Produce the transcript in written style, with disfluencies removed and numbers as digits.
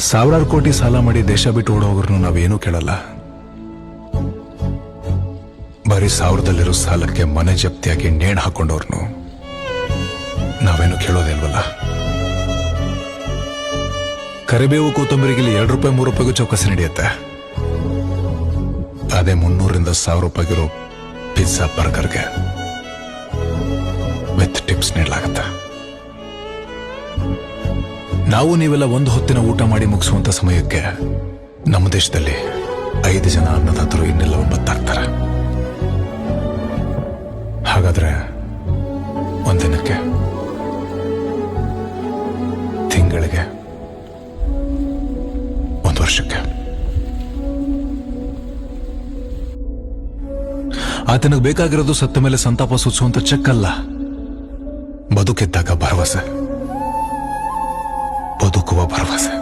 ಸಾವಿರಾರು ಕೋಟಿ ಸಾಲ ಮಾಡಿ ದೇಶ ಬಿಟ್ಟು ಓಡೋಗ್ರು ನಾವೇನೂ ಕೇಳಲ್ಲ. ಬರೀ ಸಾವಿರದಲ್ಲಿರೋ ಸಾಲಕ್ಕೆ ಮನೆ ಜಪ್ತಿಯಾಗಿ ನೇಣು ಹಾಕೊಂಡವ್ರನ್ನು ನಾವೇನು ಕೇಳೋದಿಲ್ವಲ್ಲ. ಕರಿಬೇವು ಕೊತ್ತಂಬರಿಗೆ 2 ರೂಪಾಯಿ 3 ರೂಪಾಯಿಗೂ ಚೌಕಸಿ ನಡೆಯುತ್ತೆ. ಅದೇ 300ರಿಂದ 1000 ರೂಪಾಯಿಗಿರೋ ಪಿಜ್ಜಾ ಬರ್ಗರ್ಗೆ ವಿತ್ ಟಿಪ್ಸ್ ನೀಡಲಾಗತ್ತೆ. ನಾವು ನೀವೆಲ್ಲ ಒಂದು ಹೊತ್ತಿನ ಊಟ ಮಾಡಿ ಮುಗಿಸುವಂತ ಸಮಯಕ್ಕೆ ನಮ್ಮ ದೇಶದಲ್ಲಿ 5 ಜನ ಅನ್ನದಾತರು ಇನ್ನೆಲ್ಲ 9 ಆಗ್ತಾರೆ. ಹಾಗಾದ್ರೆ ಒಂದಿನಕ್ಕೆ, ತಿಂಗಳಿಗೆ, ಒಂದು ವರ್ಷಕ್ಕೆ ಆತನಿಗೆ ಬೇಕಾಗಿರೋದು ಸತ್ತ ಮೇಲೆ ಸಂತಾಪ ಸೂಚಿಸುವಂತ ಚೆಕ್ ಅಲ್ಲ, ಬದುಕಿದ್ದಾಗ ಭರವಸೆ, ಬದುಕುವ ಭರವಸೆ.